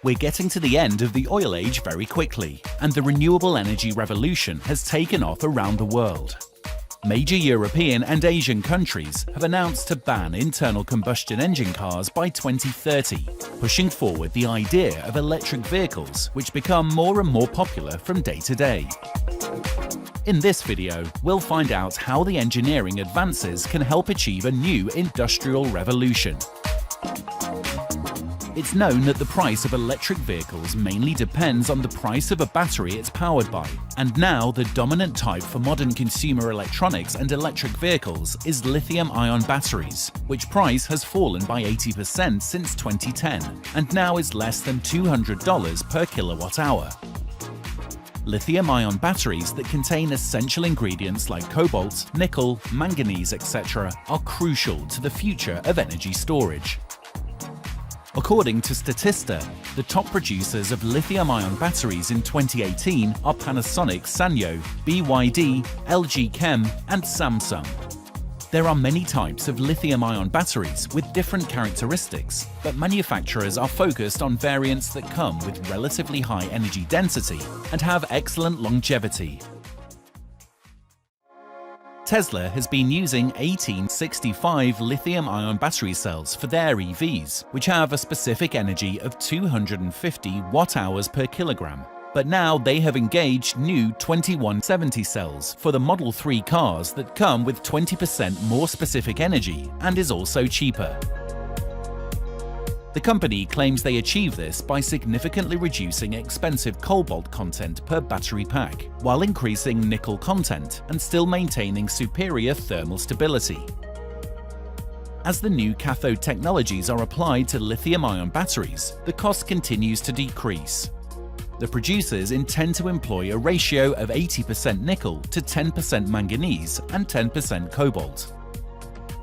We're getting to the end of the oil age very quickly, and the renewable energy revolution has taken off around the world. Major European and Asian countries have announced to ban internal combustion engine cars by 2030, pushing forward the idea of electric vehicles, which become more and more popular from day to day. In this video, we'll find out how the engineering advances can help achieve a new industrial revolution. It's known that the price of electric vehicles mainly depends on the price of a battery it's powered by, and now the dominant type for modern consumer electronics and electric vehicles is lithium-ion batteries, which price has fallen by 80% since 2010 and now is less than $200 per kilowatt-hour. Lithium-ion batteries that contain essential ingredients like cobalt, nickel, manganese, etc. are crucial to the future of energy storage. According to Statista, the top producers of lithium-ion batteries in 2018 are Panasonic Sanyo, BYD, LG Chem, and Samsung. There are many types of lithium-ion batteries with different characteristics, but manufacturers are focused on variants that come with relatively high energy density and have excellent longevity. Tesla has been using 1865 lithium-ion battery cells for their EVs, which have a specific energy of 250 watt-hours per kilogram. But now they have engaged new 2170 cells for the Model 3 cars that come with 20% more specific energy and is also cheaper. The company claims they achieve this by significantly reducing expensive cobalt content per battery pack, while increasing nickel content and still maintaining superior thermal stability. As the new cathode technologies are applied to lithium-ion batteries, the cost continues to decrease. The producers intend to employ a ratio of 80% nickel to 10% manganese and 10% cobalt.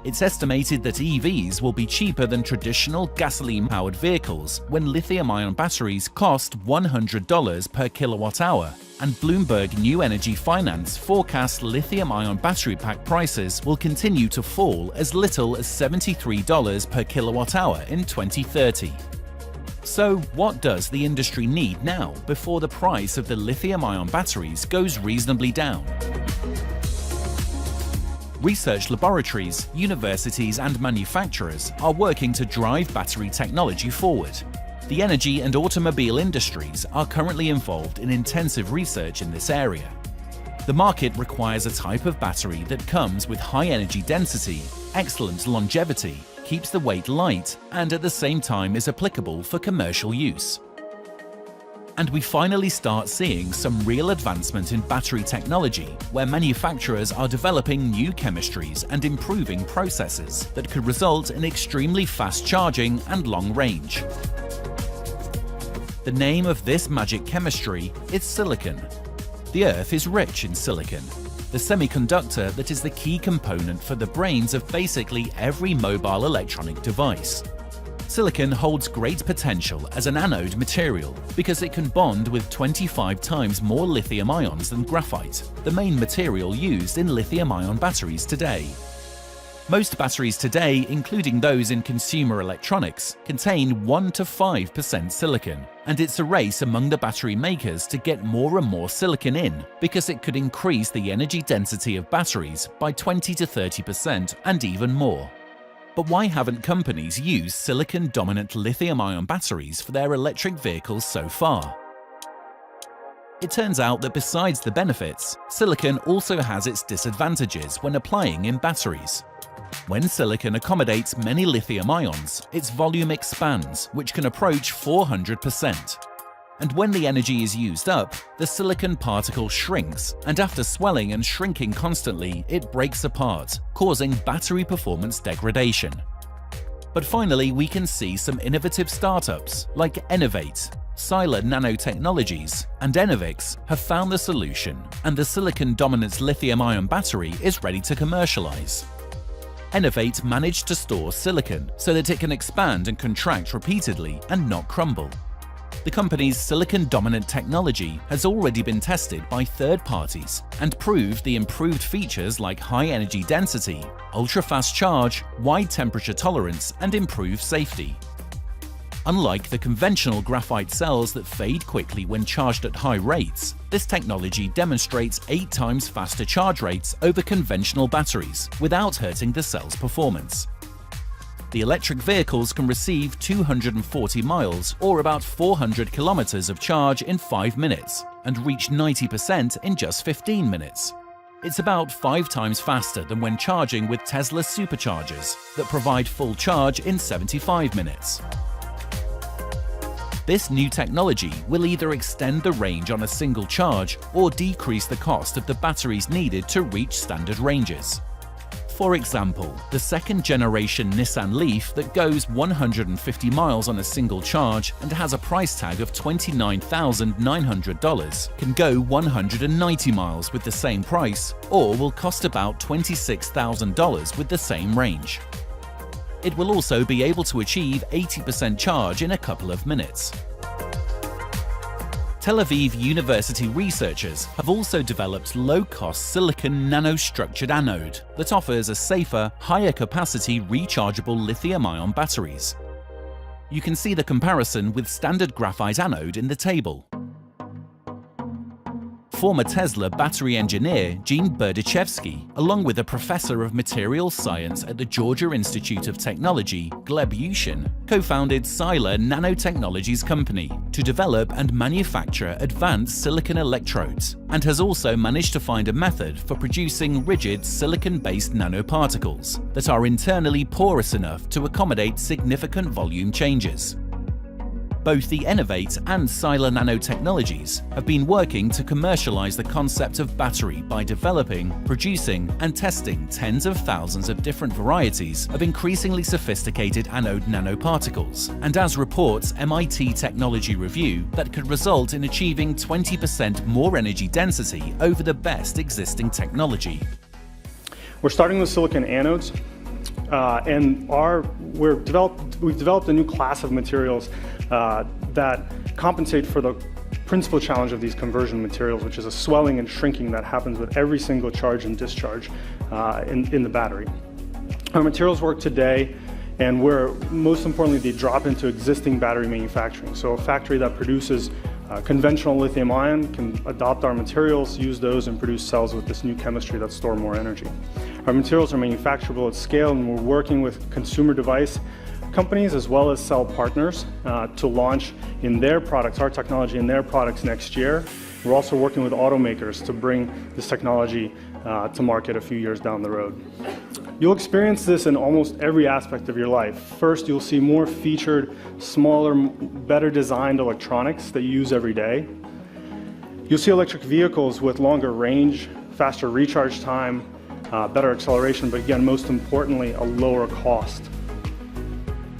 It's estimated that EVs will be cheaper than traditional gasoline-powered vehicles when lithium-ion batteries cost $100 per kilowatt-hour, and Bloomberg New Energy Finance forecasts lithium-ion battery pack prices will continue to fall as little as $73 per kilowatt-hour in 2030. So what does the industry need now before the price of the lithium-ion batteries goes reasonably down? Research laboratories, universities and manufacturers are working to drive battery technology forward. The energy and automobile industries are currently involved in intensive research in this area. The market requires a type of battery that comes with high energy density, excellent longevity, keeps the weight light, and at the same time is applicable for commercial use. And we finally start seeing some real advancement in battery technology, where manufacturers are developing new chemistries and improving processes that could result in extremely fast charging and long range. The name of this magic chemistry is silicon. The Earth is rich in silicon, the semiconductor that is the key component for the brains of basically every mobile electronic device. Silicon holds great potential as an anode material because it can bond with 25 times more lithium ions than graphite, the main material used in lithium-ion batteries today. Most batteries today, including those in consumer electronics, contain 1 to 5% silicon, and it's a race among the battery makers to get more and more silicon in because it could increase the energy density of batteries by 20 to 30% and even more. But why haven't companies used silicon-dominant lithium-ion batteries for their electric vehicles so far? It turns out that besides the benefits, silicon also has its disadvantages when applying in batteries. When silicon accommodates many lithium ions, its volume expands, which can approach 400%. And when the energy is used up, the silicon particle shrinks, and after swelling and shrinking constantly, it breaks apart, causing battery performance degradation. But finally, we can see some innovative startups like Innovate, Sila Nanotechnologies, and Enovix have found the solution, and the silicon-dominant lithium-ion battery is ready to commercialize. Innovate managed to store silicon so that it can expand and contract repeatedly and not crumble. The company's silicon-dominant technology has already been tested by third parties and proved the improved features like high energy density, ultra-fast charge, wide temperature tolerance, and improved safety. Unlike the conventional graphite cells that fade quickly when charged at high rates, this technology demonstrates 8 times faster charge rates over conventional batteries without hurting the cell's performance. The electric vehicles can receive 240 miles or about 400 kilometers of charge in 5 minutes and reach 90% in just 15 minutes. It's about 5 times faster than when charging with Tesla superchargers that provide full charge in 75 minutes. This new technology will either extend the range on a single charge or decrease the cost of the batteries needed to reach standard ranges. For example, the second-generation Nissan Leaf that goes 150 miles on a single charge and has a price tag of $29,900 can go 190 miles with the same price, or will cost about $26,000 with the same range. It will also be able to achieve 80% charge in a couple of minutes. Tel Aviv University researchers have also developed low-cost silicon nanostructured anode that offers a safer, higher-capacity rechargeable lithium-ion batteries. You can see the comparison with standard graphite anode in the table. Former Tesla battery engineer Gene Berdichevsky, along with a professor of materials science at the Georgia Institute of Technology, Gleb Yushin, co-founded Sila Nanotechnologies Company to develop and manufacture advanced silicon electrodes, and has also managed to find a method for producing rigid silicon-based nanoparticles that are internally porous enough to accommodate significant volume changes. Both the Innovate and Sila Nanotechnologies have been working to commercialize the concept of battery by developing, producing, and testing tens of thousands of different varieties of increasingly sophisticated anode nanoparticles, and as reports MIT Technology Review, that could result in achieving 20% more energy density over the best existing technology. We're starting with silicon anodes, and we've developed a new class of materials that compensate for the principal challenge of these conversion materials, which is a swelling and shrinking that happens with every single charge and discharge in the battery. Our materials work today, and most importantly, they drop into existing battery manufacturing. So a factory that produces conventional lithium ion can adopt our materials, use those, and produce cells with this new chemistry that store more energy. Our materials are manufacturable at scale, and we're working with consumer device companies as well as cell partners to launch in their products, our technology in their products next year. We're also working with automakers to bring this technology to market a few years down the road. You'll experience this in almost every aspect of your life. First, you'll see more featured, smaller, better designed electronics that you use every day. You'll see electric vehicles with longer range, faster recharge time, better acceleration, but again, most importantly, a lower cost.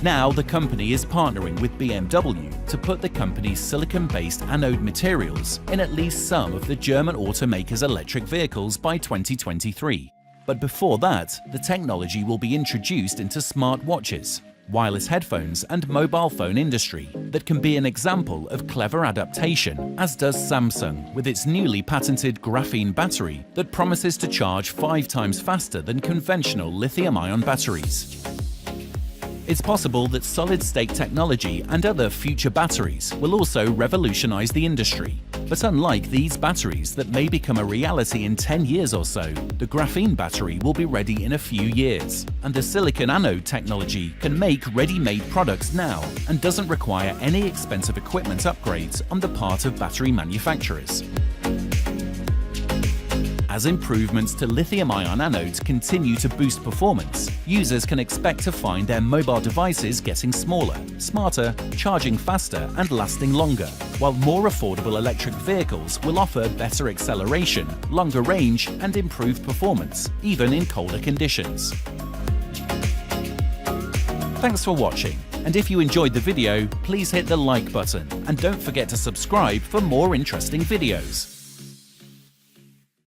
Now the company is partnering with BMW to put the company's silicon-based anode materials in at least some of the German automakers' electric vehicles by 2023. But before that, the technology will be introduced into smartwatches, wireless headphones, and mobile phone industry that can be an example of clever adaptation, as does Samsung with its newly patented graphene battery that promises to charge 5 times faster than conventional lithium-ion batteries. It's possible that solid-state technology and other future batteries will also revolutionize the industry. But unlike these batteries that may become a reality in 10 years or so, the graphene battery will be ready in a few years, and the silicon anode technology can make ready-made products now and doesn't require any expensive equipment upgrades on the part of battery manufacturers. As improvements to lithium-ion anodes continue to boost performance, users can expect to find their mobile devices getting smaller, smarter, charging faster, and lasting longer, while more affordable electric vehicles will offer better acceleration, longer range, and improved performance, even in colder conditions. Thanks for watching, and if you enjoyed the video, please hit the like button, and don't forget to subscribe for more interesting videos.